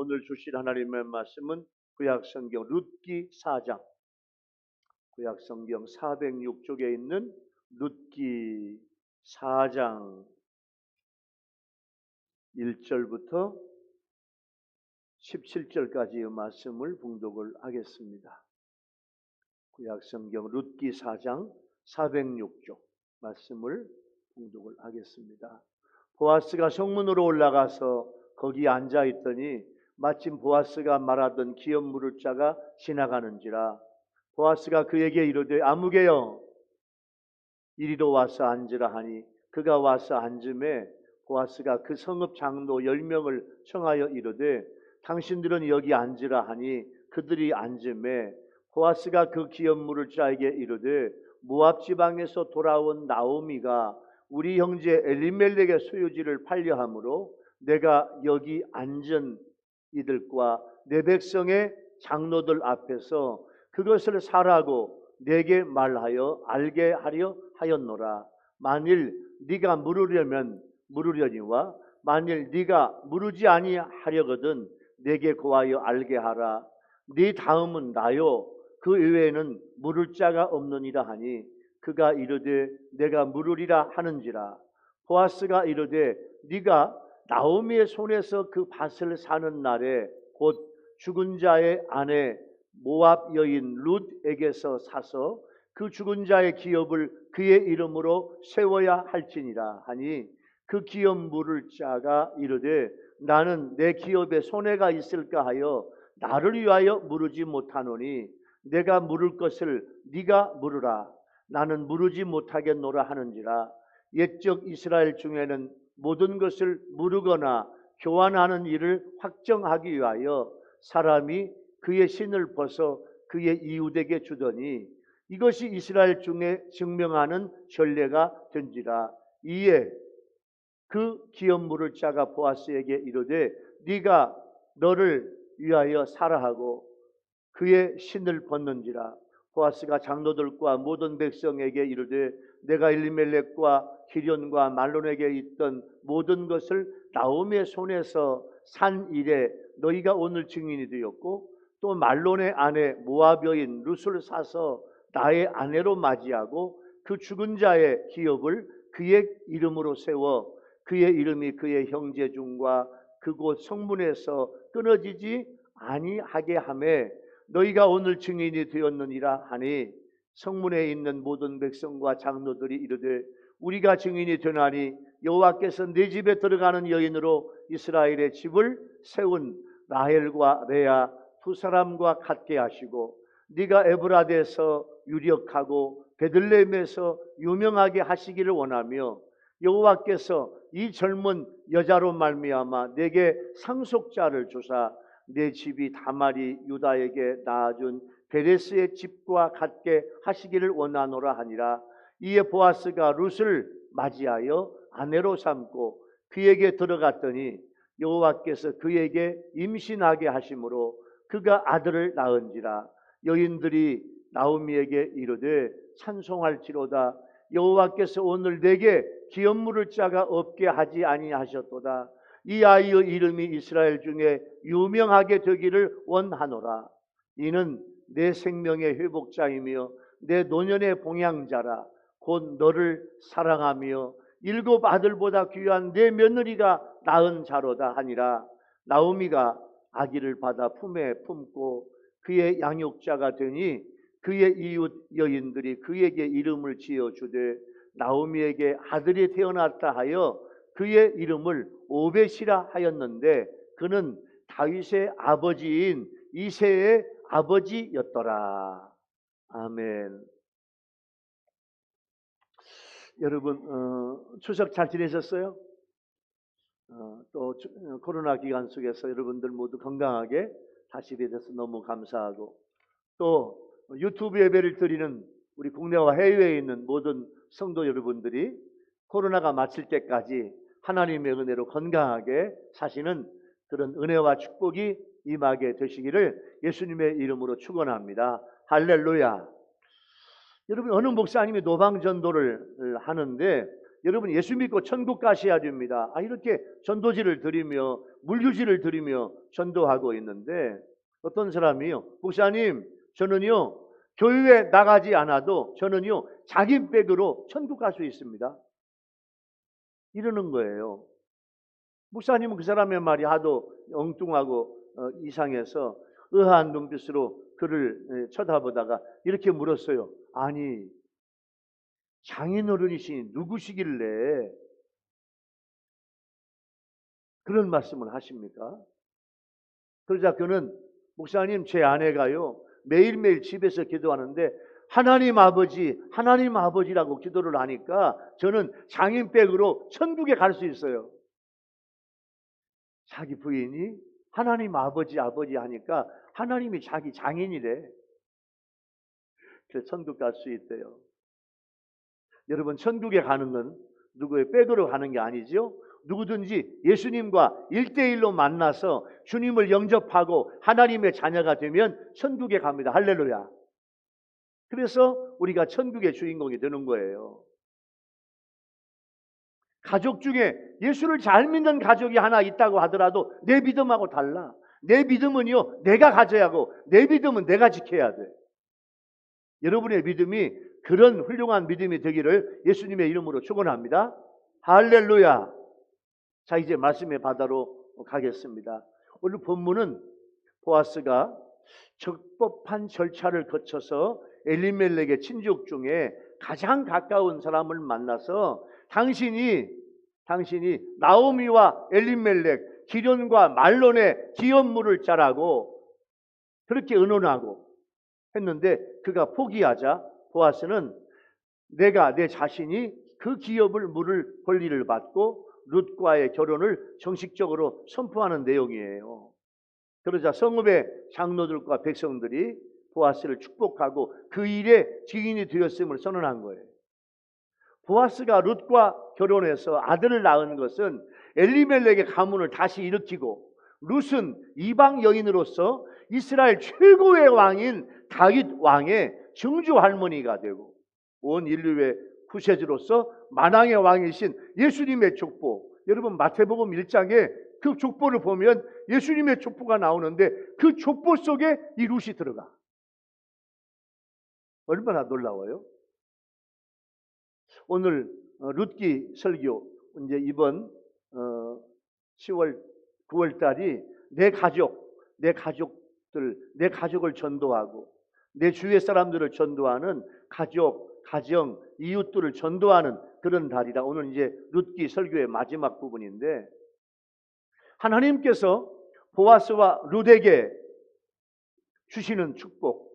오늘 주실 하나님의 말씀은 구약성경 룻기 4장, 구약성경 406쪽에 있는 룻기 4장 1절부터 17절까지의 말씀을 봉독을 하겠습니다. 구약성경 룻기 4장 406쪽 말씀을 봉독을 하겠습니다. 보아스가 성문으로 올라가서 거기 앉아 있더니 마침 보아스가 말하던 기업 물을 자가 지나가는지라. 보아스가 그에게 이르되 아무개여 이리로 와서 앉으라 하니 그가 와서 앉음에 보아스가 그 성읍 장로 10명을 청하여 이르되 당신들은 여기 앉으라 하니 그들이 앉음에 보아스가 그 기업 물을 자에게 이르되 모압 지방에서 돌아온 나오미가 우리 형제 엘리멜렉의 소유지를 팔려하므로 내가 여기 앉은 이들과 내 백성의 장로들 앞에서 그것을 사라고 내게 말하여 알게 하려 하였노라. 만일 네가 물으려니와 만일 네가 물으지 아니하려거든 내게 고하여 알게 하라. 네 다음은 나요 그 이외에는 물을 자가 없느니라 하니 그가 이르되 내가 물으리라 하는지라. 보아스가 이르되 네가 나오미의 손에서 그 밭을 사는 날에 곧 죽은 자의 아내 모압 여인 룻에게서 사서 그 죽은 자의 기업을 그의 이름으로 세워야 할지니라 하니 그 기업 물을 자가 이르되 나는 내 기업에 손해가 있을까 하여 나를 위하여 물으지 못하노니 내가 물을 것을 네가 물으라. 나는 물으지 못하겠노라 하는지라. 옛적 이스라엘 중에는 모든 것을 물으거나 교환하는 일을 확정하기 위하여 사람이 그의 신을 벗어 그의 이웃에게 주더니 이것이 이스라엘 중에 증명하는 전례가 된지라. 이에 그 기업 물을 자가 보아스에게 이르되 네가 너를 위하여 사라 하고 그의 신을 벗는지라. 보아스가 장로들과 모든 백성에게 이르되 내가 엘리멜렉과 기련과 말론에게 있던 모든 것을 나오미의 손에서 산 일에 너희가 오늘 증인이 되었고 또 말론의 아내 모압 여인 룻을 사서 나의 아내로 맞이하고 그 죽은 자의 기업을 그의 이름으로 세워 그의 이름이 그의 형제 중과 그곳 성문에서 끊어지지 아니하게 하매 너희가 오늘 증인이 되었느니라 하니 성문에 있는 모든 백성과 장로들이 이르되 우리가 증인이 되나니 여호와께서 네 집에 들어가는 여인으로 이스라엘의 집을 세운 라헬과 레아 두 사람과 같게 하시고 네가 에브라데에서 유력하고 베들레헴에서 유명하게 하시기를 원하며 여호와께서 이 젊은 여자로 말미암아 내게 상속자를 주사 내 집이 다말이 유다에게 낳아준 베레스의 집과 같게 하시기를 원하노라 하니라. 이에 보아스가 룻을 맞이하여 아내로 삼고 그에게 들어갔더니 여호와께서 그에게 임신하게 하심으로 그가 아들을 낳은지라. 여인들이 나오미에게 이르되 찬송할지로다. 여호와께서 오늘 내게 기업 물을 자가 없게 하지 아니하셨도다. 이 아이의 이름이 이스라엘 중에 유명하게 되기를 원하노라. 이는 내 생명의 회복자이며 내 노년의 봉양자라. 곧 너를 사랑하며 7 아들보다 귀한 내 며느리가 낳은 자로다 하니라. 나오미가 아기를 받아 품에 품고 그의 양육자가 되니 그의 이웃 여인들이 그에게 이름을 지어주되 나오미에게 아들이 태어났다 하여 그의 이름을 오벳이라 하였는데 그는 다윗의 아버지인 이새의 아버지였더라. 아멘. 여러분 추석 잘 지내셨어요? 또 코로나 기간 속에서 여러분들 모두 건강하게 다시 뵈셔서 너무 감사하고 또 유튜브 예배를 드리는 우리 국내와 해외에 있는 모든 성도 여러분들이 코로나가 마칠 때까지 하나님의 은혜로 건강하게 사시는 그런 은혜와 축복이 임하게 되시기를 예수님의 이름으로 축원합니다. 할렐루야. 여러분 어느 목사님이 노방전도를 하는데 여러분 예수 믿고 천국 가셔야 됩니다. 이렇게 전도지를 드리며 물류지를 드리며 전도하고 있는데 어떤 사람이요, 목사님 저는요 교회에 나가지 않아도 저는요 자기 백으로 천국 갈 수 있습니다. 이러는 거예요. 목사님은 그 사람의 말이 하도 엉뚱하고 이상해서 의아한 눈빛으로 그를 쳐다보다가 이렇게 물었어요. 아니 장인어른이시니 누구시길래 그런 말씀을 하십니까? 그러자 그는 목사님 제 아내가요 매일매일 집에서 기도하는데 하나님 아버지라고 기도를 하니까 저는 장인백으로 천국에 갈 수 있어요. 자기 부인이 하나님 아버지 하니까 하나님이 자기 장인이래. 그래서 천국 갈 수 있대요. 여러분 천국에 가는 건 누구의 백으로 가는 게 아니죠. 누구든지 예수님과 1대1로 만나서 주님을 영접하고 하나님의 자녀가 되면 천국에 갑니다. 할렐루야. 그래서 우리가 천국의 주인공이 되는 거예요. 가족 중에 예수를 잘 믿는 가족이 하나 있다고 하더라도 내 믿음하고 달라. 내 믿음은요 내가 가져야 하고 내 믿음은 내가 지켜야 돼. 여러분의 믿음이 그런 훌륭한 믿음이 되기를 예수님의 이름으로 축원합니다. 할렐루야. 자, 이제 말씀의 바다로 가겠습니다. 오늘 본문은 보아스가 적법한 절차를 거쳐서 엘리멜렉의 친족 중에 가장 가까운 사람을 만나서 당신이 나오미와 엘리멜렉, 기련과 말론의 기업물을 짜라고 그렇게 의논하고 했는데 그가 포기하자 보아스는 내 자신이 그 기업을 물을 권리를 받고 룻과의 결혼을 정식적으로 선포하는 내용이에요. 그러자 성읍의 장로들과 백성들이 보아스를 축복하고 그 일에 증인이 되었음을 선언한 거예요. 보아스가 룻과 결혼해서 아들을 낳은 것은 엘리멜렉의 가문을 다시 일으키고 룻은 이방 여인으로서 이스라엘 최고의 왕인 다윗 왕의 증조 할머니가 되고 온 인류의 구세주로서 만왕의 왕이신 예수님의 족보, 여러분 마태복음 1장에 그 족보를 보면 예수님의 족보가 나오는데 그 족보 속에 이 룻이 들어가. 얼마나 놀라워요. 오늘 룻기 설교 이제 이번 10월 9월 달이 내 가족을 전도하고 내 주위의 사람들을 전도하는 가족, 가정, 이웃들을 전도하는 그런 달이다. 오늘 이제 룻기 설교의 마지막 부분인데 하나님께서 보아스와 룻에게 주시는 축복.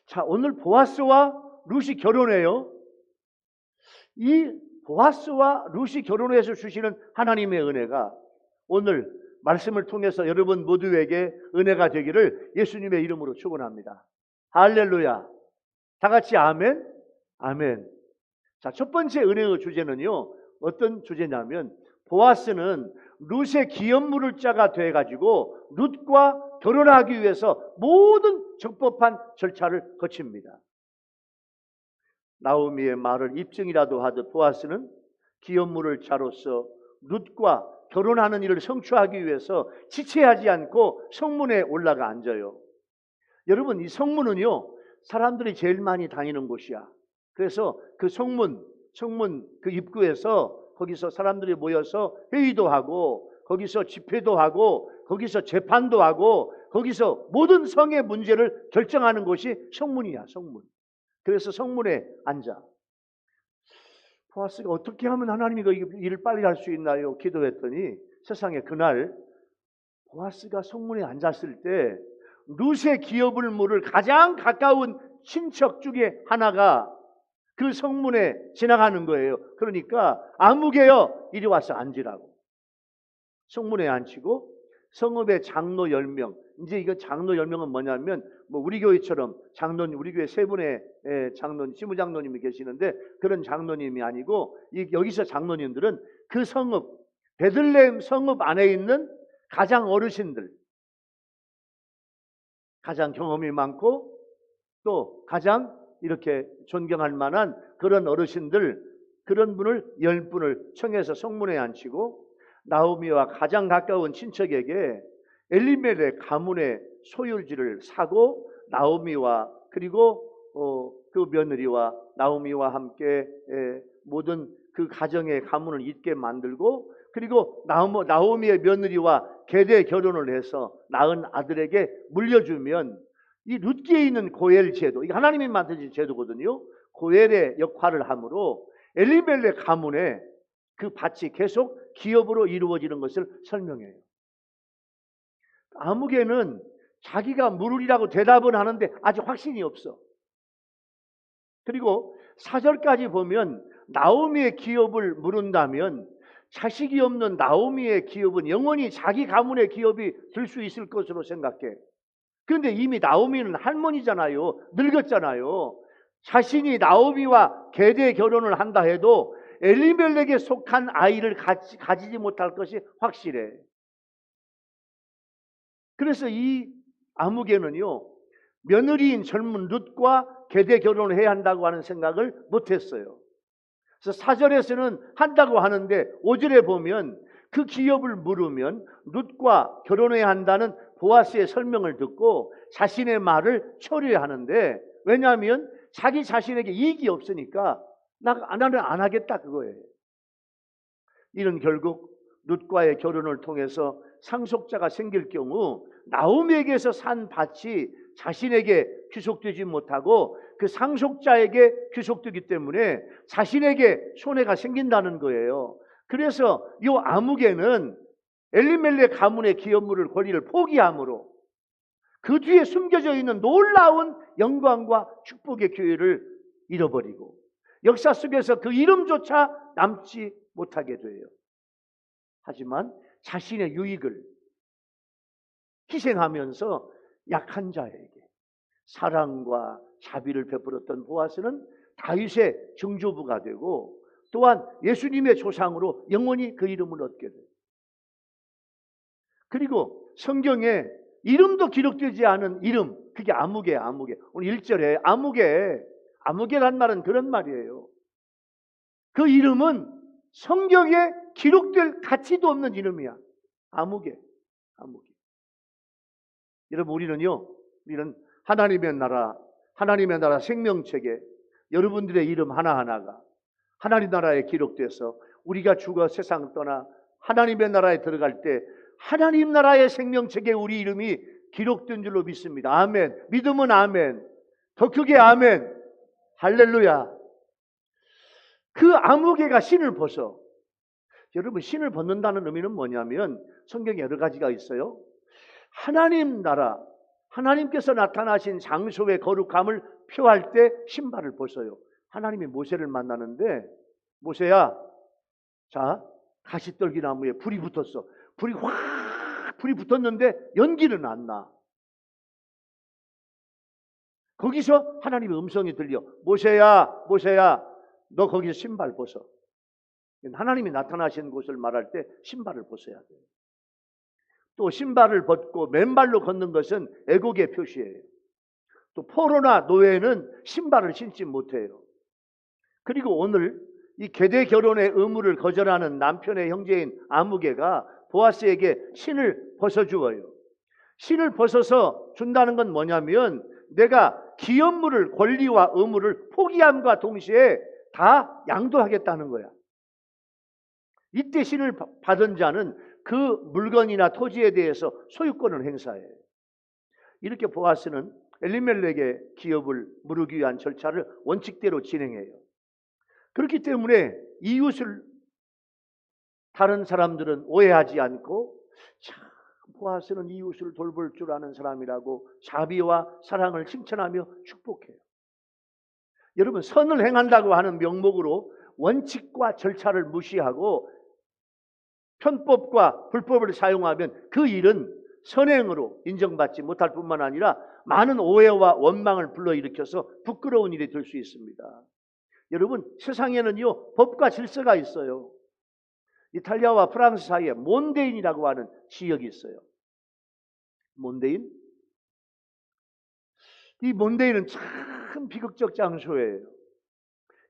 자, 오늘 보아스와 룻이 결혼해요. 이 보아스와 룻이 결혼해서 주시는 하나님의 은혜가 오늘 말씀을 통해서 여러분 모두에게 은혜가 되기를 예수님의 이름으로 축원합니다. 할렐루야. 다 같이 아멘. 아멘. 자, 첫 번째 은혜의 주제는요. 어떤 주제냐면 보아스는 룻의 기업물을 자가 돼 가지고 룻과 결혼하기 위해서 모든 적법한 절차를 거칩니다. 나오미의 말을 입증이라도 하듯 보아스는 기업물을 자로서 룻과 결혼하는 일을 성취하기 위해서 지체하지 않고 성문에 올라가 앉아요. 여러분 이 성문은요 사람들이 제일 많이 다니는 곳이야. 그래서 그 성문 그 입구에서 거기서 사람들이 모여서 회의도 하고 거기서 집회도 하고 거기서 재판도 하고 거기서 모든 성의 문제를 결정하는 곳이 성문이야. 성문. 그래서 성문에 앉아. 보아스가 어떻게 하면 하나님이 그 일을 빨리 할 수 있나요? 기도했더니 세상에 그날 보아스가 성문에 앉았을 때 룻의 기업을 물을 가장 가까운 친척 중에 하나가 그 성문에 지나가는 거예요. 그러니까 아무개여 이리 와서 앉으라고. 성문에 앉히고 성읍의 장로 10명. 이제 이거 장로 10명은 뭐냐면 우리 교회처럼 장로님, 우리 교회 세 분의 장로님, 지부장로님이 계시는데 그런 장로님이 아니고 여기서 장로님들은 그 성읍, 베들레헴 성읍 안에 있는 가장 어르신들, 가장 경험이 많고 또 가장 이렇게 존경할 만한 그런 어르신들 그런 분을 10분을 청해서 성문에 앉히고 나오미와 가장 가까운 친척에게 엘리멜렉 가문의 소유지를 사고 나오미와 그리고 그 며느리와 나오미와 함께 모든 그 가정의 가문을 잇게 만들고 그리고 나오미의 며느리와 계대 결혼을 해서 낳은 아들에게 물려주면 이 룻기에 있는 고엘 제도, 이게 하나님이 만드신 제도거든요. 고엘의 역할을 하므로 엘리멜렉 가문의 그 밭이 계속 기업으로 이루어지는 것을 설명해요. 아무개는 자기가 물으리라고 대답은 하는데 아직 확신이 없어. 그리고 4절까지 보면 나오미의 기업을 물은다면 자식이 없는 나오미의 기업은 영원히 자기 가문의 기업이 될 수 있을 것으로 생각해. 그런데 이미 나오미는 할머니잖아요. 늙었잖아요. 자신이 나오미와 계대 결혼을 한다 해도 엘리멜렉에 속한 아이를 가지지 못할 것이 확실해. 그래서 이 아무개는요, 며느리인 젊은 룻과 계대 결혼을 해야 한다고 하는 생각을 못했어요. 그래서 4절에서는 한다고 하는데 5절에 보면 그 기업을 물으면 룻과 결혼해야 한다는 보아스의 설명을 듣고 자신의 말을 처리해야 하는데, 왜냐하면 자기 자신에게 이익이 없으니까 나는 안 하겠다 그거예요. 이는 결국 룻과의 결혼을 통해서 상속자가 생길 경우 나오미에게서 산 밭이 자신에게 귀속되지 못하고 그 상속자에게 귀속되기 때문에 자신에게 손해가 생긴다는 거예요. 그래서 이 아무개는 엘리멜렉 가문의 기업물을 권리를 포기함으로 그 뒤에 숨겨져 있는 놀라운 영광과 축복의 기회를 잃어버리고 역사 속에서 그 이름조차 남지 못하게 돼요. 하지만 자신의 유익을 희생하면서 약한 자에게 사랑과 자비를 베풀었던 보아스는 다윗의 증조부가 되고 또한 예수님의 조상으로 영원히 그 이름을 얻게 돼요. 그리고 성경에 이름도 기록되지 않은 이름, 그게 아무개. 오늘 1절에 아무개란 말은 그런 말이에요. 그 이름은 성경에 기록될 가치도 없는 이름이야. 아무개. 여러분, 우리는 하나님의 나라 생명책에 여러분들의 이름 하나하나가 하나님 나라에 기록돼서 우리가 죽어 세상 떠나 하나님의 나라에 들어갈 때 하나님 나라의 생명책에 우리 이름이 기록된 줄로 믿습니다. 아멘. 믿으면 아멘. 더 크게 아멘. 할렐루야. 그 아무개가 신을 벗어. 여러분, 신을 벗는다는 의미는 뭐냐면 성경에 여러 가지가 있어요. 하나님 나라, 하나님께서 나타나신 장소의 거룩함을 표할 때 신발을 벗어요. 하나님이 모세를 만나는데, 모세야, 자, 가시떨기나무에 불이 붙었어. 불이 붙었는데 연기는 안 나. 거기서 하나님의 음성이 들려. 모세야, 너 거기서 신발 벗어. 하나님이 나타나신 곳을 말할 때 신발을 벗어야 돼요. 또 신발을 벗고 맨발로 걷는 것은 애국의 표시예요. 또 포로나 노예는 신발을 신지 못해요. 그리고 오늘 이 계대 결혼의 의무를 거절하는 남편의 형제인 아무개가 보아스에게 신을 벗어주어요. 신을 벗어서 준다는 건 뭐냐면 내가 기업물을 권리와 의무를 포기함과 동시에 다 양도하겠다는 거야. 이때 신을 받은 자는 그 물건이나 토지에 대해서 소유권을 행사해요. 이렇게 보아스는 엘리멜렉의 기업을 물으기 위한 절차를 원칙대로 진행해요. 그렇기 때문에 이웃을 다른 사람들은 오해하지 않고 참 보아스는 이웃을 돌볼 줄 아는 사람이라고 자비와 사랑을 칭찬하며 축복해요. 여러분, 선을 행한다고 하는 명목으로 원칙과 절차를 무시하고 편법과 불법을 사용하면 그 일은 선행으로 인정받지 못할 뿐만 아니라 많은 오해와 원망을 불러일으켜서 부끄러운 일이 될 수 있습니다. 여러분, 세상에는요 법과 질서가 있어요. 이탈리아와 프랑스 사이에 몬데인이라고 하는 지역이 있어요. 몬데인? 이 몬데인은 참 비극적 장소예요.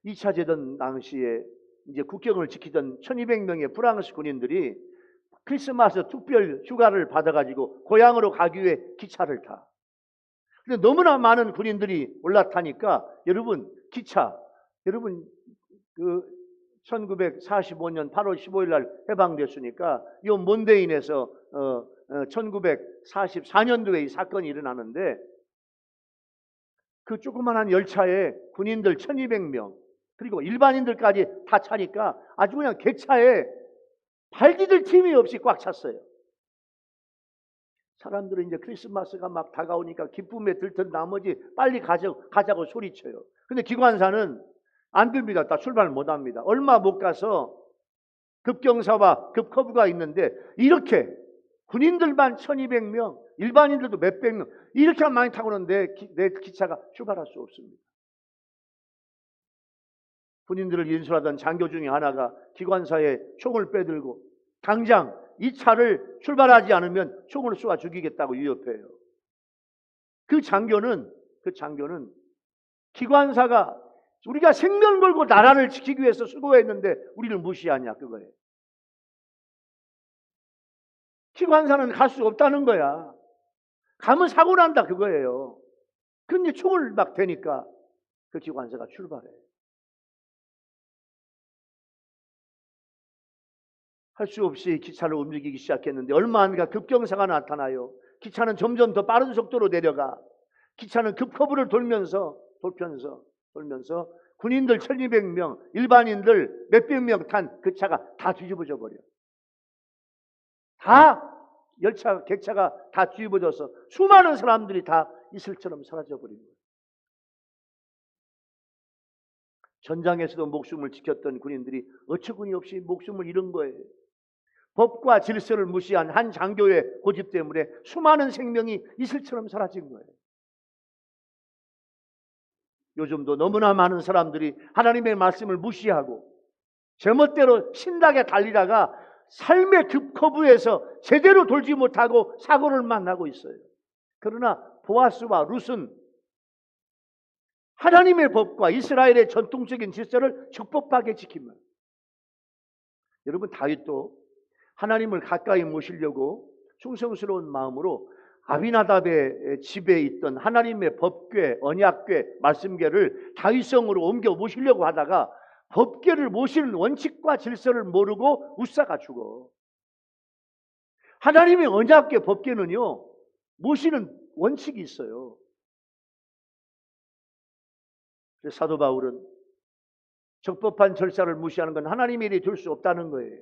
2차 대전 당시에 이제 국경을 지키던 1200명의 프랑스 군인들이 크리스마스 특별 휴가를 받아가지고 고향으로 가기 위해 기차를 타. 근데 너무나 많은 군인들이 올라타니까 여러분 여러분 그 1945년 8월 15일 날 해방됐으니까 이 몬데인에서 1944년도에 이 사건이 일어나는데 그 조그만한 열차에 군인들 1200명 그리고 일반인들까지 다 차니까 아주 그냥 개차에 발디딜 틈이 없이 꽉 찼어요. 사람들은 이제 크리스마스가 막 다가오니까 기쁨에 들뜬 나머지 빨리 가자고 소리쳐요. 근데 기관사는 안 됩니다. 다 출발 못 합니다. 얼마 못 가서 급경사와 급커브가 있는데 이렇게 군인들만 1200명, 일반인들도 몇백 명 이렇게 많이 타고 오는데 내 기차가 출발할 수 없습니다. 군인들을 인솔하던 장교 중에 하나가 기관사에 총을 빼들고 당장 이 차를 출발하지 않으면 총을 쏘아 죽이겠다고 위협해요. 그 장교는 기관사가 우리가 생명 걸고 나라를 지키기 위해서 수고했는데 우리를 무시하냐 그거예요. 기관사는 갈 수 없다는 거야. 가면 사고 난다 그거예요. 근데 총을 막 대니까 그 기관사가 출발해요. 할 수 없이 기차를 움직이기 시작했는데 얼마 안 가 급경사가 나타나요. 기차는 점점 더 빠른 속도로 내려가. 기차는 급커브를 돌면서 군인들 1200명, 일반인들 몇백 명 탄 그 차가 다 뒤집어져 버려. 다 객차가 다 뒤집어져서 수많은 사람들이 다 이슬처럼 사라져 버린 거예요. 전장에서도 목숨을 지켰던 군인들이 어처구니 없이 목숨을 잃은 거예요. 법과 질서를 무시한 한 장교의 고집 때문에 수많은 생명이 이슬처럼 사라진 거예요. 요즘도 너무나 많은 사람들이 하나님의 말씀을 무시하고 제멋대로 신나게 달리다가 삶의 급커브에서 제대로 돌지 못하고 사고를 만나고 있어요. 그러나 보아스와 룻은 하나님의 법과 이스라엘의 전통적인 질서를 적법하게 지킵니다. 여러분 다윗도 하나님을 가까이 모시려고 충성스러운 마음으로 아비나답의 집에 있던 하나님의 법궤, 언약궤, 말씀궤를 다윗성으로 옮겨 모시려고 하다가 법궤를 모시는 원칙과 질서를 모르고 웃사가 죽어. 하나님의 언약궤 법궤는요 모시는 원칙이 있어요. 그래서 사도 바울은 적법한 절차를 무시하는 건 하나님의 일이 될 수 없다는 거예요.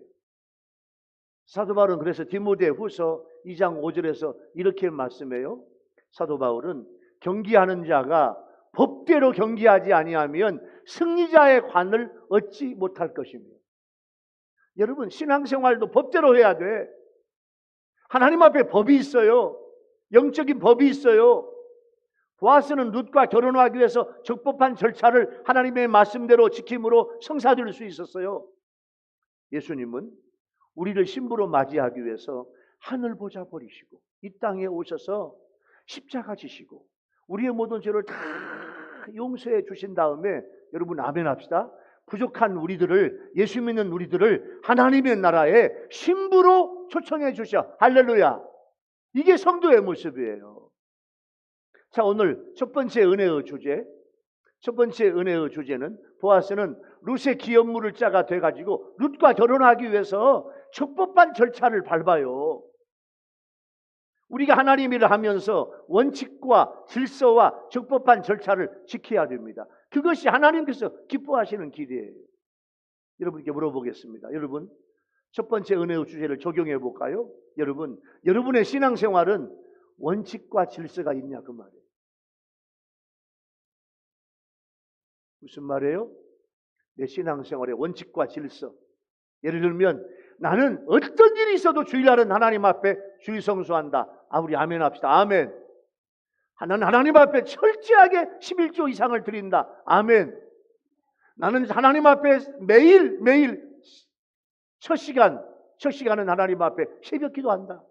사도 바울은 그래서 디모데후서 2장 5절에서 이렇게 말씀해요. 사도 바울은 경기하는 자가 법대로 경기하지 아니하면 승리자의 관을 얻지 못할 것이며. 여러분 신앙생활도 법대로 해야 돼. 하나님 앞에 법이 있어요. 영적인 법이 있어요. 보아스는 룻과 결혼하기 위해서 적법한 절차를 하나님의 말씀대로 지킴으로 성사될 수 있었어요. 예수님은 우리를 신부로 맞이하기 위해서 하늘 보좌 버리시고 이 땅에 오셔서 십자가 지시고 우리의 모든 죄를 다 용서해 주신 다음에 여러분 아멘 합시다. 부족한 우리들을 예수 믿는 우리들을 하나님의 나라에 신부로 초청해 주셔. 할렐루야. 이게 성도의 모습이에요. 자, 오늘 첫 번째 은혜의 주제는 보아스는 룻의 기업물을 자가 돼가지고 룻과 결혼하기 위해서 적법한 절차를 밟아요. 우리가 하나님 일을 하면서 원칙과 질서와 적법한 절차를 지켜야 됩니다. 그것이 하나님께서 기뻐하시는 길이에요. 여러분께 물어보겠습니다. 여러분 첫 번째 은혜의 주제를 적용해 볼까요? 여러분의 신앙생활은 원칙과 질서가 있냐 그 말이에요. 무슨 말이에요? 내 신앙생활의 원칙과 질서. 예를 들면 나는 어떤 일이 있어도 주일날은 하나님 앞에 주일 성수한다. 우리 아멘 합시다. 아멘. 나는 하나님 앞에 철저하게 11조 이상을 드린다. 아멘. 나는 하나님 앞에 매일 첫 시간은 하나님 앞에 새벽 기도한다.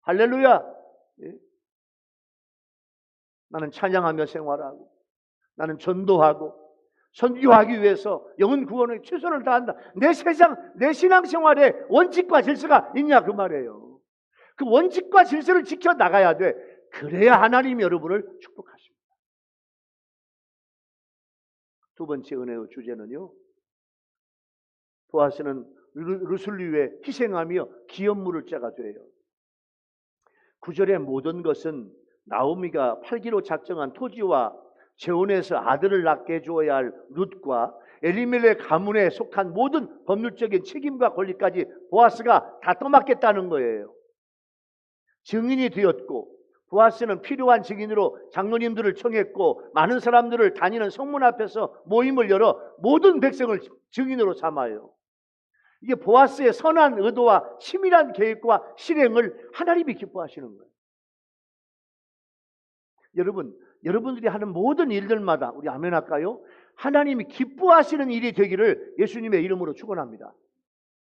할렐루야. 예. 나는 찬양하며 생활하고 나는 전도하고 선교하기 위해서 영혼 구원에 최선을 다한다. 내 세상, 내 신앙생활에 원칙과 질서가 있냐 그 말이에요. 그 원칙과 질서를 지켜나가야 돼. 그래야 하나님이 여러분을 축복하십니다. 두 번째 은혜의 주제는요, 보아스는 룻을 위해 희생하며 기업물을 자가 돼요. 9절의 모든 것은 나오미가 팔기로 작정한 토지와 재혼해서 아들을 낳게 해주어야 할 룻과 엘리멜렉 가문에 속한 모든 법률적인 책임과 권리까지 보아스가 다 떠맡겠다는 거예요. 증인이 되었고, 보아스는 필요한 증인으로 장로님들을 청했고, 많은 사람들을 다니는 성문 앞에서 모임을 열어 모든 백성을 증인으로 삼아요. 이게 보아스의 선한 의도와 치밀한 계획과 실행을 하나님이 기뻐하시는 거예요. 여러분들이 하는 모든 일들마다 우리 아멘 할까요? 하나님이 기뻐하시는 일이 되기를 예수님의 이름으로 축원합니다.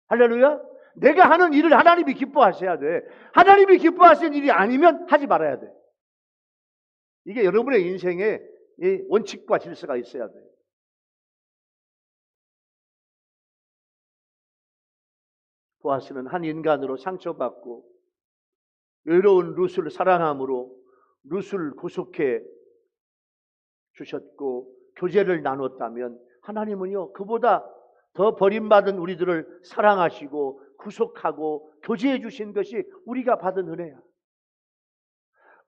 할렐루야. 내가 하는 일을 하나님이 기뻐하셔야 돼. 하나님이 기뻐하시는 일이 아니면 하지 말아야 돼. 이게 여러분의 인생에 원칙과 질서가 있어야 돼. 보아스는 한 인간으로 상처받고 외로운 룻을 사랑함으로 룻을 구속해 주셨고 교제를 나눴다면, 하나님은요 그보다 더 버림받은 우리들을 사랑하시고 구속하고 교제해 주신 것이 우리가 받은 은혜야.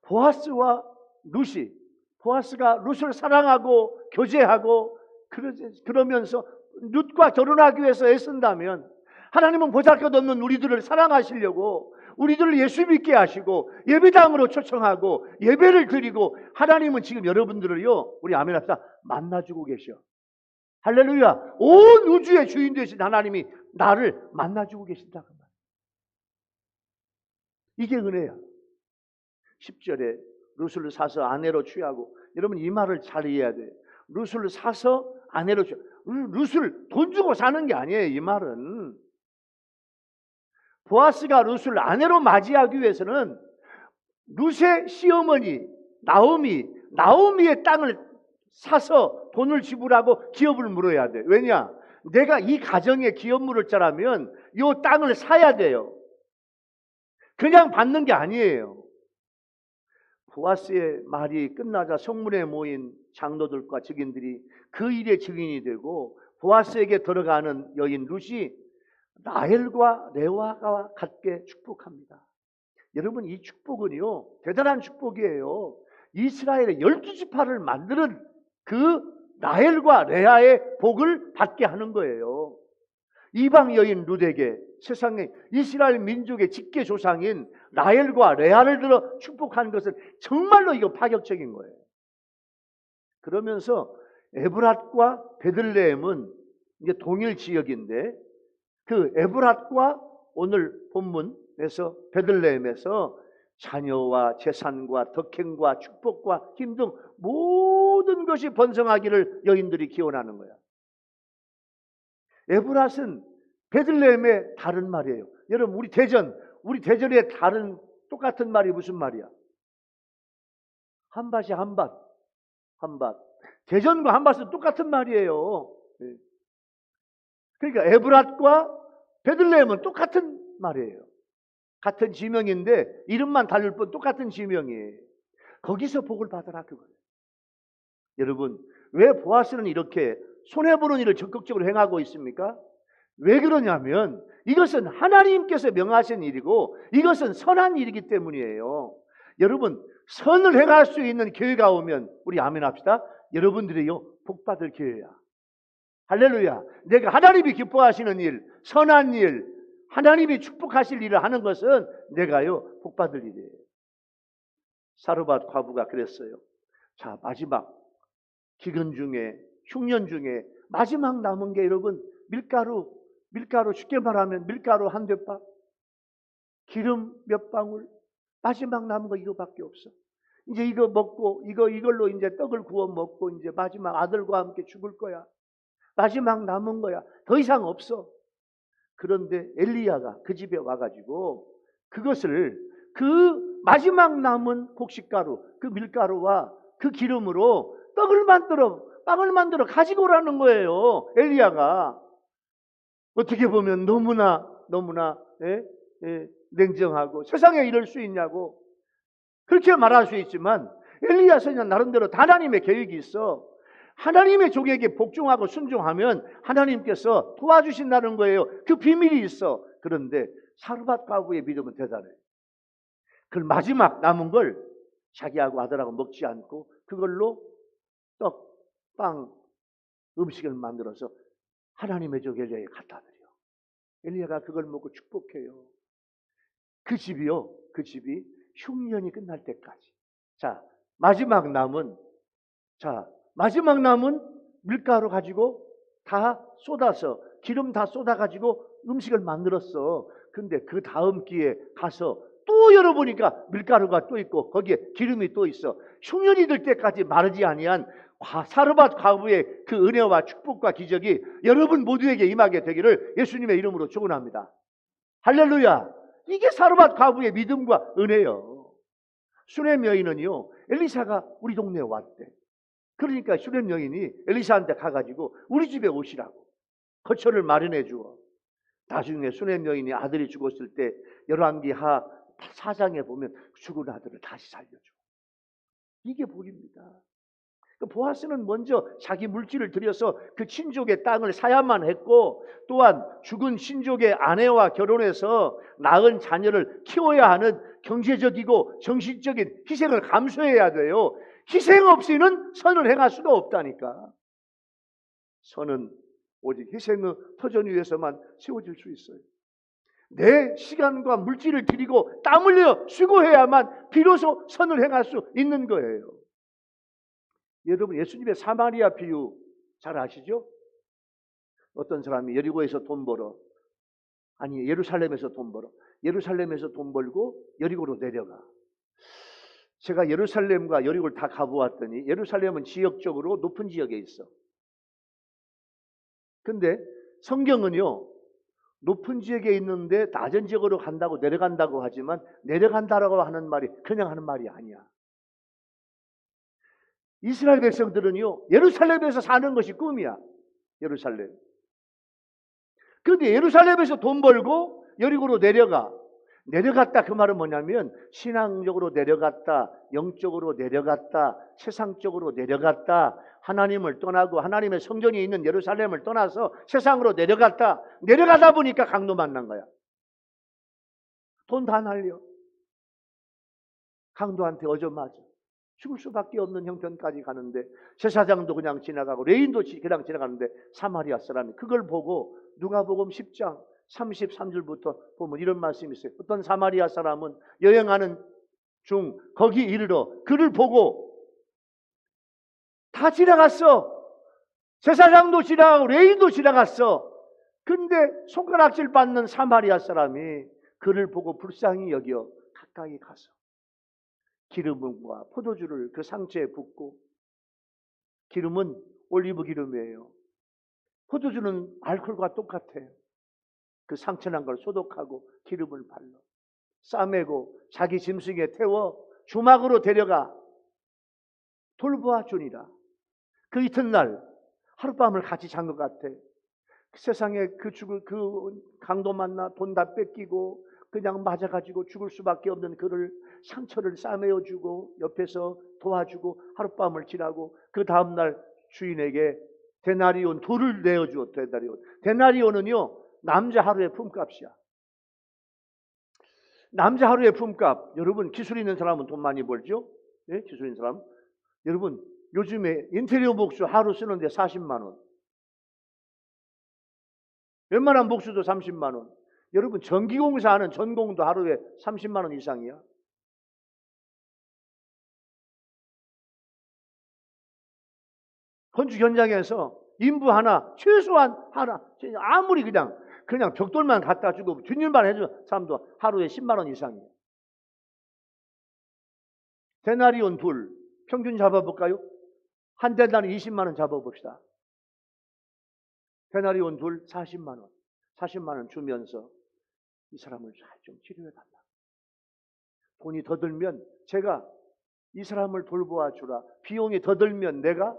보아스가 룻을 사랑하고 교제하고 그러면서 룻과 결혼하기 위해서 애쓴다면, 하나님은 보잘것없는 우리들을 사랑하시려고 우리들을 예수 믿게 하시고 예배당으로 초청하고 예배를 드리고, 하나님은 지금 여러분들을요, 우리 아멘 합시다, 만나주고 계셔. 할렐루야. 온 우주의 주인 되신 하나님이 나를 만나주고 계신다. 이게 은혜야. 10절에 룻을 사서 아내로 취하고, 여러분 이 말을 잘 이해해야 돼. 룻을 사서 아내로 취하고, 룻을 돈 주고 사는 게 아니에요. 이 말은 보아스가 룻을 아내로 맞이하기 위해서는 룻의 시어머니 나오미의 땅을 사서 돈을 지불하고 기업을 물어야 돼. 왜냐? 내가 이 가정에 기업 물을 자라면 이 땅을 사야 돼요. 그냥 받는 게 아니에요. 보아스의 말이 끝나자 성문에 모인 장로들과 증인들이 그 일의 증인이 되고, 보아스에게 들어가는 여인 룻이 라헬과 레아가 같게 축복합니다. 여러분 이 축복은요 대단한 축복이에요. 이스라엘의 12지파를 만드는 그 라헬과 레아의 복을 받게 하는 거예요. 이방 여인 룻에게 세상에 이스라엘 민족의 직계 조상인 라헬과 레아를 들어 축복한 것은 정말로 이거 파격적인 거예요. 그러면서 에브랏과 베들레헴은 이제 동일 지역인데, 그 에브랏과 오늘 본문에서 베들레헴에서 자녀와 재산과 덕행과 축복과 힘 등 모든 것이 번성하기를 여인들이 기원하는 거야. 에브랏은 베들레헴의 다른 말이에요. 여러분 우리 대전의 다른 똑같은 말이 무슨 말이야? 한밭이 한밭. 대전과 한밭은 똑같은 말이에요. 그러니까 에브랏과 베들레헴은 똑같은 말이에요. 같은 지명인데 이름만 다를 뿐 똑같은 지명이에요. 거기서 복을 받아라 그거예요. 여러분 왜 보아스는 이렇게 손해보는 일을 적극적으로 행하고 있습니까? 왜 그러냐면 이것은 하나님께서 명하신 일이고 이것은 선한 일이기 때문이에요. 여러분 선을 행할 수 있는 기회가 오면 우리 아멘 합시다. 여러분들이요 복받을 기회야. 할렐루야. 내가 하나님이 기뻐하시는 일, 선한 일, 하나님이 축복하실 일을 하는 것은 내가요 복받을 일이에요. 사르밧 과부가 그랬어요. 자, 마지막 기근 중에 흉년 중에 마지막 남은 게 여러분 밀가루 쉽게 말하면 밀가루 한 대박, 기름 몇 방울, 마지막 남은 거 이거밖에 없어. 이제 이거 먹고 이걸로 이제 떡을 구워 먹고 이제 마지막 아들과 함께 죽을 거야. 마지막 남은 거야. 더 이상 없어. 그런데 엘리야가 그 집에 와가지고 그것을 그 마지막 남은 곡식가루, 그 밀가루와 그 기름으로 떡을 만들어 빵을 만들어 가지고 오라는 거예요. 엘리야가. 어떻게 보면 너무나 냉정하고 세상에 이럴 수 있냐고 그렇게 말할 수 있지만 엘리야 선지자 나름대로 하나님의 계획이 있어. 하나님의 족에게 복종하고 순종하면 하나님께서 도와주신다는 거예요. 그 비밀이 있어. 그런데 사르밧 과부의 믿음은 대단해. 그 마지막 남은 걸 자기하고 아들하고 먹지 않고 그걸로 떡, 빵, 음식을 만들어서 하나님의 족 엘리야에게 갖다 드려. 엘리야가 그걸 먹고 축복해요. 그 집이 흉년이 끝날 때까지. 마지막 남은 밀가루 가지고 다 쏟아서 기름 다 쏟아 가지고 음식을 만들었어. 근데 그 다음 기회에 가서 또 열어보니까 밀가루가 또 있고 거기에 기름이 또 있어. 흉년이 될 때까지 마르지 아니한 사르밧 과부의 그 은혜와 축복과 기적이 여러분 모두에게 임하게 되기를 예수님의 이름으로 축원합니다. 할렐루야. 이게 사르밧 과부의 믿음과 은혜요. 수넴 여인은요, 엘리사가 우리 동네에 왔대. 그러니까 수넴 여인이 엘리사한테 가가지고 우리 집에 오시라고 거처를 마련해 주어. 나중에 수넴 여인이 아들이 죽었을 때 열왕기하 4장에 보면 죽은 아들을 다시 살려줘. 이게 복입니다. 보아스는 먼저 자기 물질을 들여서 그 친족의 땅을 사야만 했고, 또한 죽은 친족의 아내와 결혼해서 낳은 자녀를 키워야 하는 경제적이고 정신적인 희생을 감수해야 돼요. 희생 없이는 선을 행할 수가 없다니까. 선은 오직 희생의 터전 위에서만 세워질 수 있어요. 내 시간과 물질을 들이고 땀 흘려 수고해야만 비로소 선을 행할 수 있는 거예요. 여러분, 예수님의 사마리아 비유 잘 아시죠? 어떤 사람이 여리고에서 돈 벌어, 아니 예루살렘에서 돈 벌어, 예루살렘에서 돈 벌고 여리고로 내려가. 제가 예루살렘과 여리고를 다 가보았더니 예루살렘은 지역적으로 높은 지역에 있어. 근데 성경은요, 높은 지역에 있는데 낮은 지역으로 간다고 내려간다고 하지만 내려간다라고 하는 말이 그냥 하는 말이 아니야. 이스라엘 백성들은요, 예루살렘에서 사는 것이 꿈이야. 예루살렘. 그런데 예루살렘에서 돈 벌고 여리고로 내려갔다. 그 말은 뭐냐면 신앙적으로 내려갔다, 영적으로 내려갔다, 세상적으로 내려갔다, 하나님을 떠나고 하나님의 성전이 있는 예루살렘을 떠나서 세상으로 내려가다 보니까 강도 만난 거야. 돈 다 날려. 강도한테 얻어맞아. 죽을 수밖에 없는 형편까지 가는데, 제사장도 그냥 지나가고 레인도 그냥 지나가는데 사마리아 사람이 그걸 보고 누가복음 10장 33절부터 보면 이런 말씀이 있어요. 어떤 사마리아 사람은 여행하는 중 거기 이르러 그를 보고 다 지나갔어. 제사장도 지나가고 레인도 지나갔어. 근데 손가락질 받는 사마리아 사람이 그를 보고 불쌍히 여겨 가까이 가서 기름과 포도주를 그 상처에 붓고, 기름은 올리브 기름이에요. 포도주는 알코올과 똑같아요. 그 상처난 걸 소독하고 기름을 발라 싸매고 자기 짐승에 태워 주막으로 데려가 돌보아 주니라. 그 이튿날 하룻밤을 같이 잔 것 같아. 그 세상에 그 강도 만나 돈 다 뺏기고 그냥 맞아가지고 죽을 수밖에 없는 그를 상처를 싸매어주고 옆에서 도와주고 하룻밤을 지나고 그 다음날 주인에게 데나리온 둘을 내어주어. 데나리온은요 남자 하루의 품값이야. 남자 하루의 품값. 여러분, 기술 있는 사람은 돈 많이 벌죠? 예? 기술 있는 사람. 여러분, 요즘에 인테리어 목수 하루 쓰는데 40만 원. 웬만한 목수도 30만 원. 여러분, 전기공사하는 전공도 하루에 30만 원 이상이야. 건축 현장에서 인부 하나, 최소한 하나, 아무리 그냥 벽돌만 갖다 주고 뒷일만 해주는 사람도 하루에 10만 원 이상이에요. 데나리온 둘, 평균 잡아볼까요? 한 데나리 20만 원 잡아봅시다. 데나리온 둘 40만 원. 40만 원 주면서 이 사람을 잘 좀 치료해달라. 돈이 더 들면 제가 이 사람을 돌보아 주라. 비용이 더 들면 내가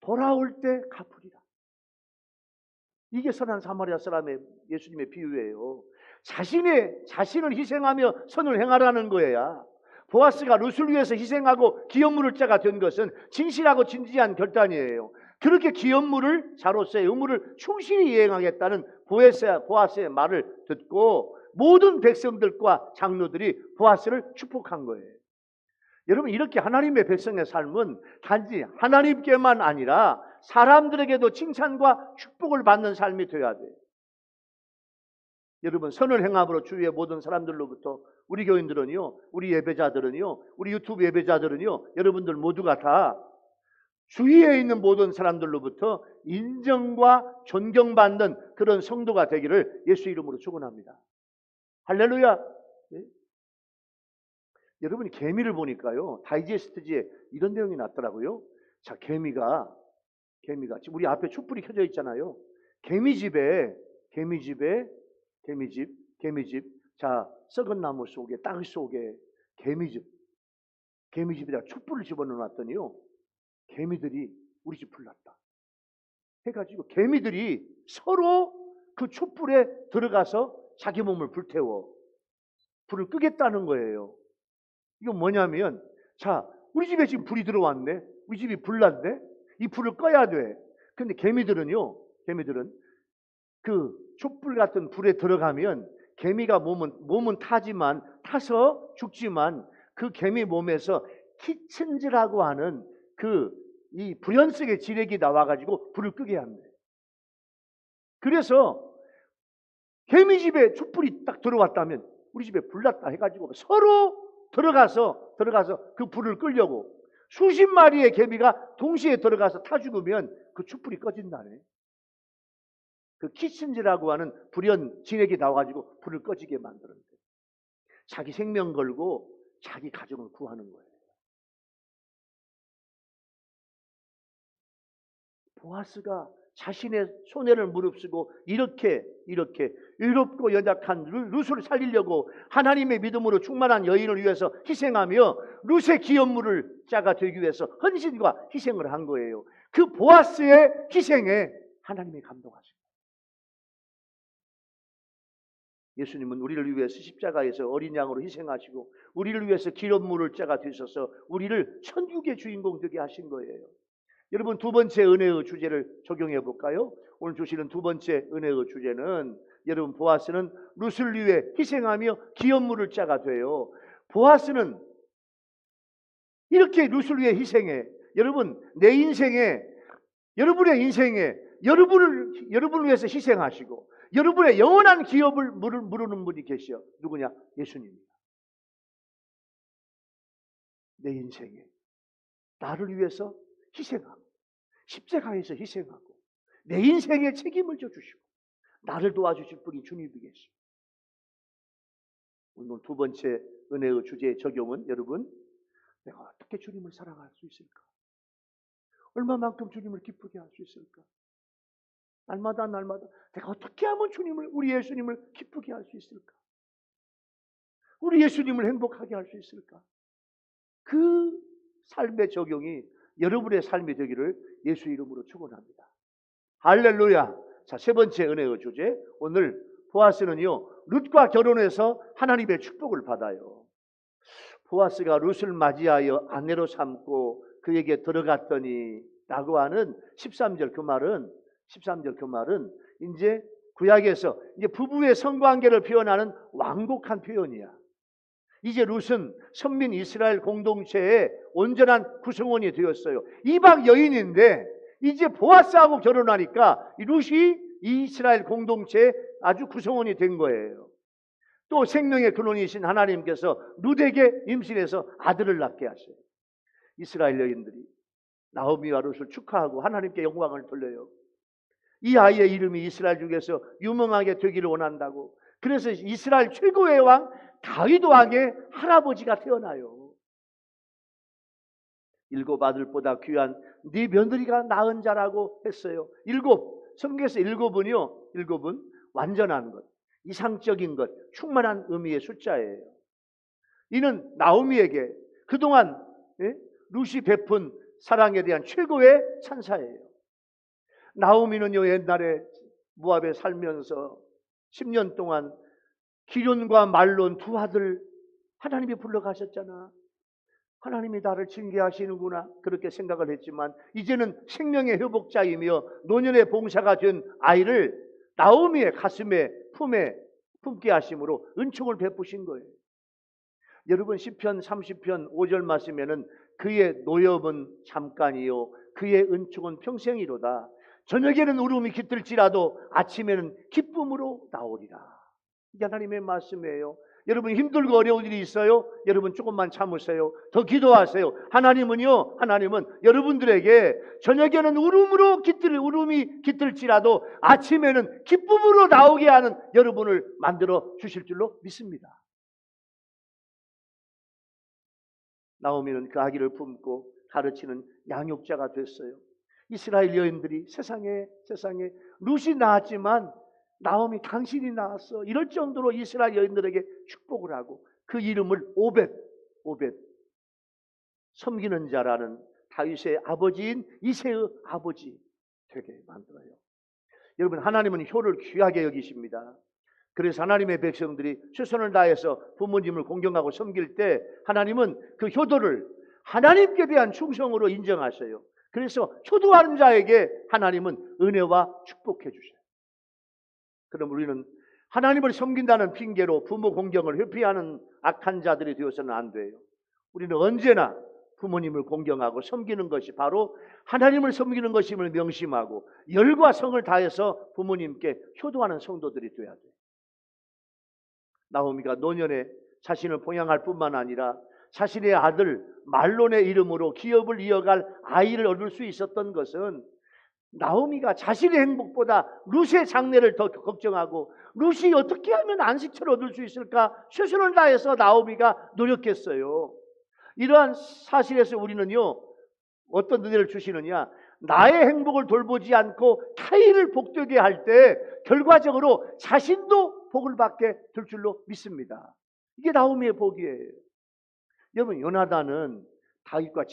돌아올 때 갚으리라. 이게 선한 사마리아 사람의 예수님의 비유예요. 자신을 희생하며 선을 행하라는 거야. 보아스가 룻을 위해서 희생하고 기업물을 자가 된 것은 진실하고 진지한 결단이에요. 그렇게 기업물을 자로서의 의무를 충실히 이행하겠다는 보아스의 말을 듣고 모든 백성들과 장로들이 보아스를 축복한 거예요. 여러분, 이렇게 하나님의 백성의 삶은 단지 하나님께만 아니라 사람들에게도 칭찬과 축복을 받는 삶이 되어야 돼요. 여러분, 선을 행함으로 주위의 모든 사람들로부터 우리 교인들은요, 우리 예배자들은요, 우리 유튜브 예배자들은요, 여러분들 모두가 다 주위에 있는 모든 사람들로부터 인정과 존경받는 그런 성도가 되기를 예수 이름으로 축원합니다. 할렐루야. 네? 여러분이 개미를 보니까요, 다이제스트지에 이런 내용이 났더라고요. 자, 개미가 지금 우리 앞에 촛불이 켜져 있잖아요. 개미집, 자, 썩은 나무 속에, 땅 속에 개미집에다 촛불을 집어넣어놨더니요, 개미들이 우리 집 불났다 해가지고 개미들이 서로 그 촛불에 들어가서 자기 몸을 불태워 불을 끄겠다는 거예요. 이건 뭐냐면, 자, 우리 집에 지금 불이 들어왔네. 우리 집이 불났네. 이 불을 꺼야 돼. 근데 개미들은 그 촛불 같은 불에 들어가면 개미가 몸은 타서 죽지만 그 개미 몸에서 키친즈라고 하는 이 불연성의 지력이 나와가지고 불을 끄게 합니다. 그래서 개미집에 촛불이 딱 들어왔다면 우리 집에 불났다 해가지고 서로 들어가서 그 불을 끌려고 수십 마리의 개미가 동시에 들어가서 타 죽으면 그 촛불이 꺼진다네. 그 키친즈라고 하는 불연 진액이 나와가지고 불을 꺼지게 만드는 거예요. 자기 생명 걸고 자기 가정을 구하는 거예요. 보아스가 자신의 손해를 무릅쓰고 이렇게 의롭고 연약한 룻을 살리려고 하나님의 믿음으로 충만한 여인을 위해서 희생하며 룻의 기업물을 자가 되기 위해서 헌신과 희생을 한 거예요. 그 보아스의 희생에 하나님이 감동하십니다. 예수님은 우리를 위해서 십자가에서 어린 양으로 희생하시고 우리를 위해서 기업물을 자가 되셔서 우리를 천국의 주인공 되게 하신 거예요. 여러분, 두 번째 은혜의 주제를 적용해 볼까요? 오늘 주시는 두 번째 은혜의 주제는, 여러분, 보아스는 룻을 위해 희생하며 기업물을 자가 돼요. 보아스는 이렇게 룻을 위해 희생해. 여러분, 내 인생에, 여러분의 인생에 여러분을 위해서 희생하시고 여러분의 영원한 기업을 물으는 분이 계셔. 누구냐? 예수님입니다. 내 인생에 나를 위해서 희생하고 십자가에서 희생하고 내 인생에 책임을 져주시고 나를 도와주실 분이 주님이 계십니다. 오늘 두 번째 은혜의 주제의 적용은, 여러분, 내가 어떻게 주님을 사랑할 수 있을까? 얼마만큼 주님을 기쁘게 할 수 있을까? 날마다 내가 어떻게 하면 우리 예수님을 기쁘게 할 수 있을까? 우리 예수님을 행복하게 할 수 있을까? 그 삶의 적용이 여러분의 삶이 되기를 예수 이름으로 축원합니다. 할렐루야. 자, 세 번째 은혜의 주제. 오늘 보아스는요, 룻과 결혼해서 하나님의 축복을 받아요. 보아스가 룻을 맞이하여 아내로 삼고 그에게 들어갔더니 라고 하는 13절 그 말은 이제 구약에서 이제 부부의 성관계를 표현하는 완곡한 표현이야. 이제 룻은 선민 이스라엘 공동체의 온전한 구성원이 되었어요. 이방 여인인데 이제 보아스하고 결혼하니까 룻이 이스라엘 공동체의 아주 구성원이 된 거예요. 또 생명의 근원이신 하나님께서 룻에게 임신해서 아들을 낳게 하셔요. 이스라엘 여인들이 나오미와 룻을 축하하고 하나님께 영광을 돌려요. 이 아이의 이름이 이스라엘 중에서 유명하게 되기를 원한다고. 그래서 이스라엘 최고의 왕 다윗 왕의 할아버지가 태어나요. 7 아들보다 귀한 네 며느리가 낳은 자라고 했어요. 7, 성경에서 7은 완전한 것, 이상적인 것, 충만한 의미의 숫자예요. 이는 나오미에게 그동안 룻이 베푼 사랑에 대한 최고의 찬사예요. 나오미는요, 옛날에 모압에 살면서 10년 동안 기련과 말론 두 아들 하나님이 불러가셨잖아. 하나님이 나를 징계하시는구나 그렇게 생각을 했지만 이제는 생명의 회복자이며 노년의 봉사가 된 아이를 나오미의 가슴에 품게 하심으로 은총을 베푸신 거예요. 여러분 시편 30편 5절 말씀에는 그의 노염은 잠깐이요 그의 은총은 평생이로다. 저녁에는 울음이 깃들지라도 아침에는 기쁨으로 나오리라. 이게 하나님의 말씀이에요. 여러분 힘들고 어려운 일이 있어요? 여러분 조금만 참으세요. 더 기도하세요. 하나님은 여러분들에게 저녁에는 울음이 깃들지라도 아침에는 기쁨으로 나오게 하는 여러분을 만들어 주실 줄로 믿습니다. 나오미는 그 아기를 품고 가르치는 양육자가 됐어요. 이스라엘 여인들이 세상에 룻이 낳았지만 나오미 당신이 낳았어 이럴 정도로 이스라엘 여인들에게 축복을 하고 그 이름을 오벳 섬기는 자라는 다윗의 아버지인 이새의 아버지 되게 만들어요. 여러분 하나님은 효를 귀하게 여기십니다. 그래서 하나님의 백성들이 최선을 다해서 부모님을 공경하고 섬길 때 하나님은 그 효도를 하나님께 대한 충성으로 인정하셔요. 그래서 효도하는 자에게 하나님은 은혜와 축복해 주셔요. 그럼 우리는 하나님을 섬긴다는 핑계로 부모 공경을 회피하는 악한 자들이 되어서는 안 돼요. 우리는 언제나 부모님을 공경하고 섬기는 것이 바로 하나님을 섬기는 것임을 명심하고 열과 성을 다해서 부모님께 효도하는 성도들이 되어야 돼요. 나오미가 노년에 자신을 봉양할 뿐만 아니라 자신의 아들 말론의 이름으로 기업을 이어갈 아이를 얻을 수 있었던 것은 나오미가 자신의 행복보다 룻의 장래를 더 걱정하고 룻이 어떻게 하면 안식처를 얻을 수 있을까 최선을 다해서 나오미가 노력했어요. 이러한 사실에서 우리는요 어떤 은혜를 주시느냐, 나의 행복을 돌보지 않고 타인을 복되게 할 때 결과적으로 자신도 복을 받게 될 줄로 믿습니다. 이게 나오미의 복이에요. 여러분 요나단은 다윗과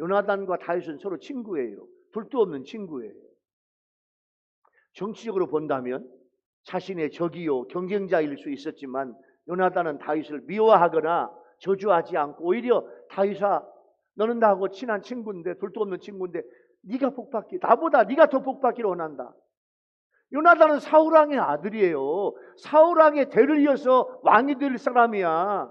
요나단과 다윗은 서로 친구예요. 둘도 없는 친구예요. 정치적으로 본다면 자신의 적이요 경쟁자일 수 있었지만 요나단은 다윗을 미워하거나 저주하지 않고 오히려 다윗아 너는 나하고 친한 친구인데 둘도 없는 친구인데 나보다 네가 더 복받기를 원한다. 요나단은 사울왕의 아들이에요. 사울왕의 대를 이어서 왕이 될 사람이야.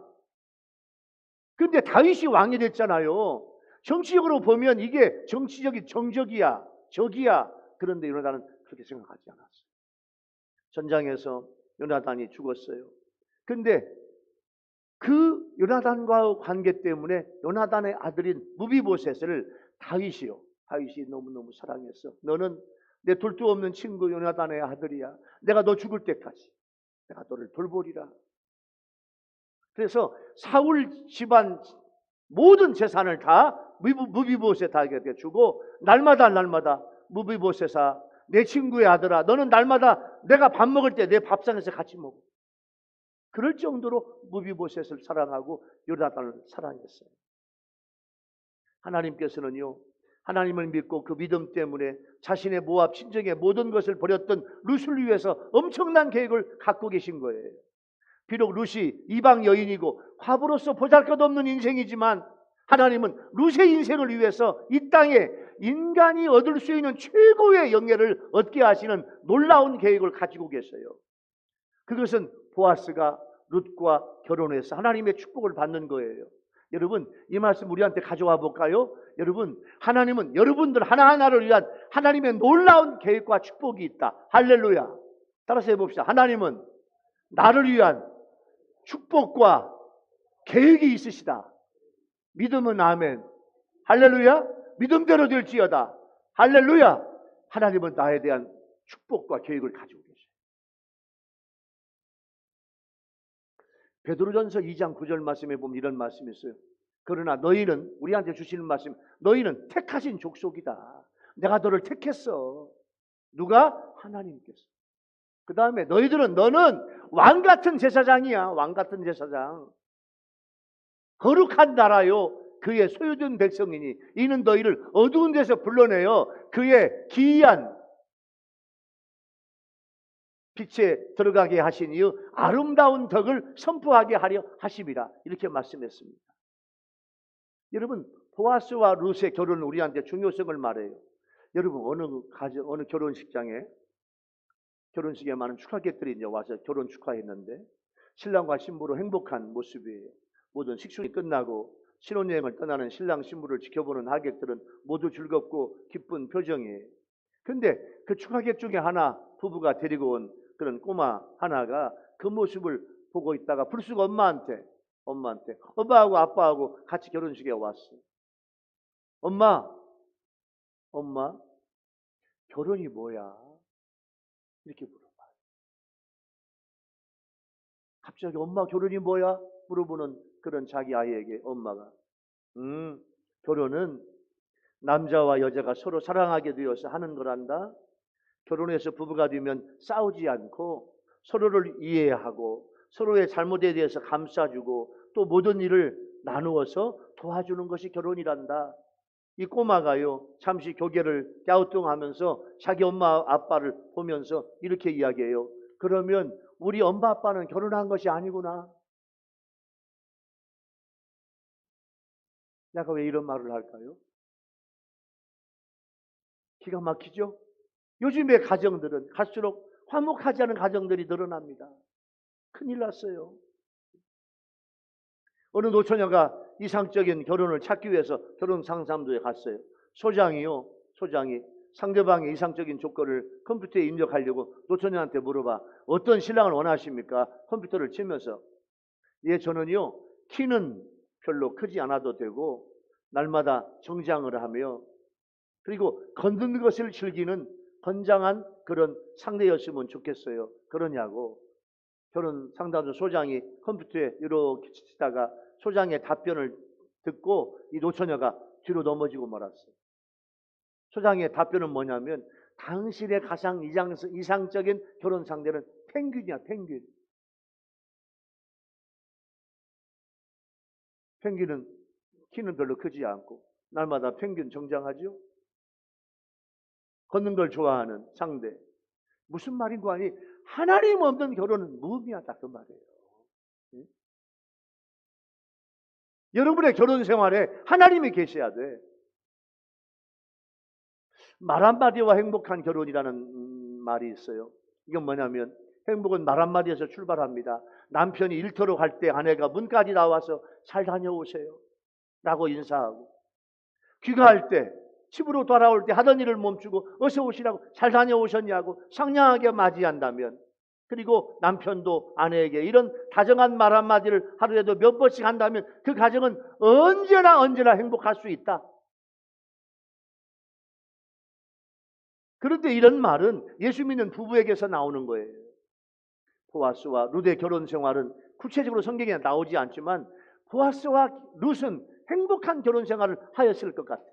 그런데 다윗이 왕이 됐잖아요. 정치적으로 보면 이게 정치적인 적이야. 그런데 요나단은 그렇게 생각하지 않았어요. 전장에서 요나단이 죽었어요. 그런데 그 요나단과의 관계 때문에 요나단의 아들인 무비보셋을 다윗이 너무너무 사랑했어. 너는 내 둘도 없는 친구 요나단의 아들이야. 내가 너 죽을 때까지 내가 너를 돌보리라. 그래서 사울 집안 모든 재산을 다 무비보셋에게 주고 날마다 무비보셋아 내 친구의 아들아 너는 날마다 내가 밥 먹을 때 내 밥상에서 같이 먹어. 그럴 정도로 무비보셋을 사랑하고 요나단을 사랑했어요. 하나님께서는요 하나님을 믿고 그 믿음 때문에 자신의 모압 친정의 모든 것을 버렸던 룻을 위해서 엄청난 계획을 갖고 계신 거예요. 비록 룻이 이방 여인이고 과부로서 보잘것없는 인생이지만 하나님은 룻의 인생을 위해서 이 땅에 인간이 얻을 수 있는 최고의 영예를 얻게 하시는 놀라운 계획을 가지고 계세요. 그것은 보아스가 룻과 결혼해서 하나님의 축복을 받는 거예요. 여러분 이 말씀 우리한테 가져와 볼까요? 여러분 하나님은 여러분들 하나하나를 위한 하나님의 놀라운 계획과 축복이 있다. 할렐루야. 따라서 해봅시다. 하나님은 나를 위한 축복과 계획이 있으시다. 믿으면 아멘. 할렐루야. 믿음대로 될지어다. 할렐루야. 하나님은 나에 대한 축복과 계획을 가지고 계세요. 베드로전서 2장 9절 말씀에 보면 이런 말씀이 있어요. 그러나 너희는 우리한테 주시는 말씀, 너희는 택하신 족속이다. 내가 너를 택했어. 누가? 하나님께서. 그 다음에 너는 왕 같은 제사장이야. 왕 같은 제사장. 거룩한 나라요 그의 소유된 백성이니 이는 너희를 어두운 데서 불러내어 그의 기이한 빛에 들어가게 하신 이유 아름다운 덕을 선포하게 하려 하심이라 이렇게 말씀했습니다. 여러분 보아스와 룻의 결혼은 우리한테 중요성을 말해요. 여러분 어느 결혼식장에 결혼식에 많은 축하객들이 이제 와서 결혼 축하했는데 신랑과 신부로 행복한 모습이에요. 모든 식순이 끝나고 신혼여행을 떠나는 신랑 신부를 지켜보는 하객들은 모두 즐겁고 기쁜 표정이에요. 근데 그 축하객 중에 하나 부부가 데리고 온 그런 꼬마 하나가 그 모습을 보고 있다가 불쑥 엄마하고 아빠하고 같이 결혼식에 왔어요. 엄마 결혼이 뭐야? 이렇게 물어봐요. 갑자기 엄마 결혼이 뭐야? 물어보는 그런 자기 아이에게 엄마가 결혼은 남자와 여자가 서로 사랑하게 되어서 하는 거란다. 결혼해서 부부가 되면 싸우지 않고 서로를 이해하고 서로의 잘못에 대해서 감싸주고 또 모든 일을 나누어서 도와주는 것이 결혼이란다. 이 꼬마가요 잠시 고개를 갸우뚱하면서 자기 엄마 아빠를 보면서 이렇게 이야기해요. 그러면 우리 엄마 아빠는 결혼한 것이 아니구나. 내가 왜 이런 말을 할까요? 기가 막히죠? 요즘의 가정들은 갈수록 화목하지 않은 가정들이 늘어납니다. 큰일 났어요. 어느 노처녀가 이상적인 결혼을 찾기 위해서 결혼 상담소에 갔어요. 소장이 상대방의 이상적인 조건을 컴퓨터에 입력하려고 노처녀한테 물어봐. 어떤 신랑을 원하십니까? 컴퓨터를 치면서 예, 저는요 키는 별로 크지 않아도 되고 날마다 정장을 하며 그리고 걷는 것을 즐기는 건장한 그런 상대였으면 좋겠어요. 그러냐고. 결혼 상담소 소장이 컴퓨터에 이렇게 치다가 소장의 답변을 듣고 이 노처녀가 뒤로 넘어지고 말았어요. 소장의 답변은 뭐냐면 당신의 가장 이상적인 결혼 상대는 펭귄이야, 펭귄. 펭귄은 키는 별로 크지 않고 날마다 펭귄 정장하죠. 걷는 걸 좋아하는 상대. 무슨 말인고 하니 하나님 없는 결혼은 무의미하다 그 말이에요. 응? 여러분의 결혼 생활에 하나님이 계셔야 돼. 말 한마디와 행복한 결혼이라는 말이 있어요. 이건 뭐냐면 행복은 말 한마디에서 출발합니다. 남편이 일터로 갈 때 아내가 문까지 나와서 잘 다녀오세요 라고 인사하고 귀가할 때 집으로 돌아올 때 하던 일을 멈추고 어서 오시라고 잘 다녀오셨냐고 상냥하게 맞이한다면 그리고 남편도 아내에게 이런 다정한 말 한마디를 하루에도 몇 번씩 한다면 그 가정은 언제나 행복할 수 있다. 그런데 이런 말은 예수 믿는 부부에게서 나오는 거예요. 보아스와 룻의 결혼 생활은 구체적으로 성경에 나오지 않지만 보아스와 룻은 행복한 결혼 생활을 하였을 것 같아요.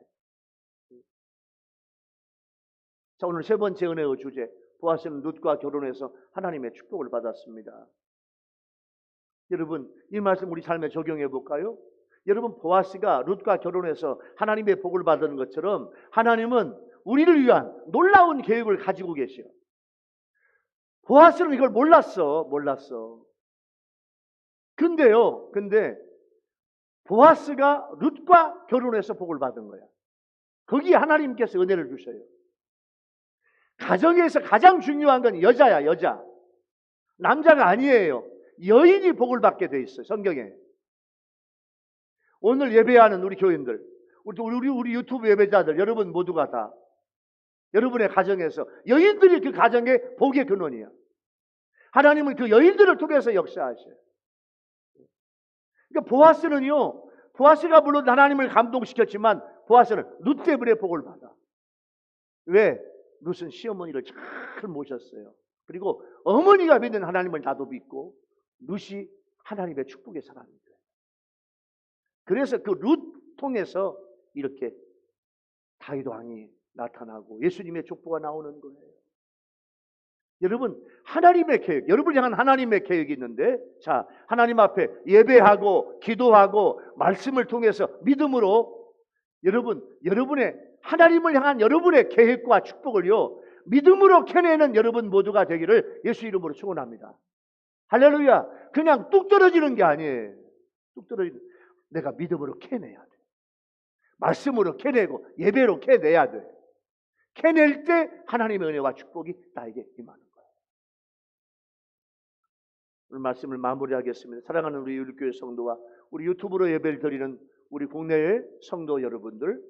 자, 오늘 세 번째 은혜의 주제, 보아스는 룻과 결혼해서 하나님의 축복을 받았습니다. 여러분, 이 말씀 우리 삶에 적용해 볼까요? 여러분, 보아스가 룻과 결혼해서 하나님의 복을 받은 것처럼 하나님은 우리를 위한 놀라운 계획을 가지고 계셔요. 보아스는 이걸 몰랐어. 근데 보아스가 룻과 결혼해서 복을 받은 거야. 거기에 하나님께서 은혜를 주셔요. 가정에서 가장 중요한 건 여자야, 여자. 남자가 아니에요. 여인이 복을 받게 돼 있어요, 성경에. 오늘 예배하는 우리 교인들, 우리 유튜브 예배자들, 여러분 모두가 다 여러분의 가정에서 여인들이 그 가정의 복의 근원이야. 하나님은 그 여인들을 통해서 역사하셔요. 그러니까 보아스가 물론 하나님을 감동시켰지만 보아스는 룻 때문에 복을 받아. 왜? 룻은 시어머니를 잘 모셨어요. 그리고 어머니가 믿는 하나님을 나도 믿고 룻이 하나님의 축복의 사람이에요. 그래서 그 룻 통해서 이렇게 다윗 왕이 나타나고 예수님의 족보가 나오는 거예요. 여러분, 하나님의 계획, 여러분을 향한 하나님의 계획이 있는데, 자, 하나님 앞에 예배하고 기도하고 말씀을 통해서 믿음으로 여러분의 하나님을 향한 여러분의 계획과 축복을요, 믿음으로 캐내는 여러분 모두가 되기를 예수 이름으로 축원합니다. 할렐루야. 그냥 뚝 떨어지는 게 아니에요. 뚝 떨어지는, 내가 믿음으로 캐내야 돼. 말씀으로 캐내고 예배로 캐내야 돼. 캐낼 때 하나님의 은혜와 축복이 나에게 임하는 거예요. 오늘 말씀을 마무리하겠습니다. 사랑하는 우리 유일교회 성도와 우리 유튜브로 예배를 드리는 우리 국내의 성도 여러분들,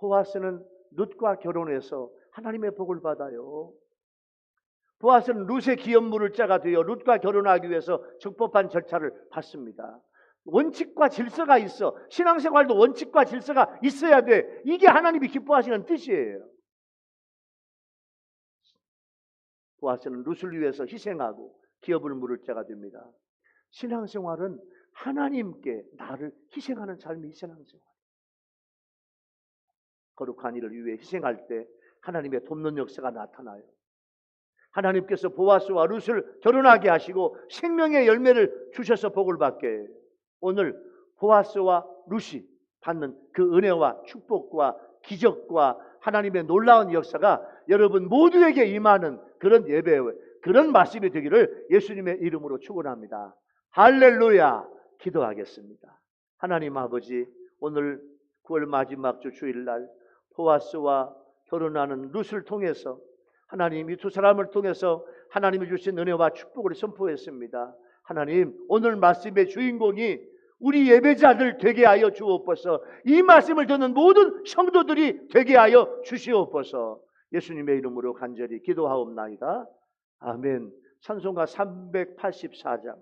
보아스는 룻과 결혼해서 하나님의 복을 받아요. 보아스는 룻의 기업물을 자가 되어 룻과 결혼하기 위해서 적법한 절차를 받습니다. 원칙과 질서가 있어. 신앙생활도 원칙과 질서가 있어야 돼. 이게 하나님이 기뻐하시는 뜻이에요. 보아스는 룻을 위해서 희생하고 기업을 물을 자가 됩니다. 신앙생활은 하나님께 나를 희생하는 삶이 신앙생활. 거룩한 일을 위해 희생할 때 하나님의 돕는 역사가 나타나요. 하나님께서 보아스와 룻을 결혼하게 하시고 생명의 열매를 주셔서 복을 받게 해요. 오늘 보아스와 룻이 받는 그 은혜와 축복과 기적과 하나님의 놀라운 역사가 여러분 모두에게 임하는 그런 예배, 그런 말씀이 되기를 예수님의 이름으로 축원합니다. 할렐루야. 기도하겠습니다. 하나님 아버지, 오늘 9월 마지막 주 주일날 보아스와 결혼하는 룻을 통해서 하나님 이 두 사람을 통해서 하나님이 주신 은혜와 축복을 선포했습니다. 하나님, 오늘 말씀의 주인공이 우리 예배자들 되게 하여 주옵소서. 이 말씀을 듣는 모든 성도들이 되게 하여 주시옵소서. 예수님의 이름으로 간절히 기도하옵나이다. 아멘. 찬송가 384장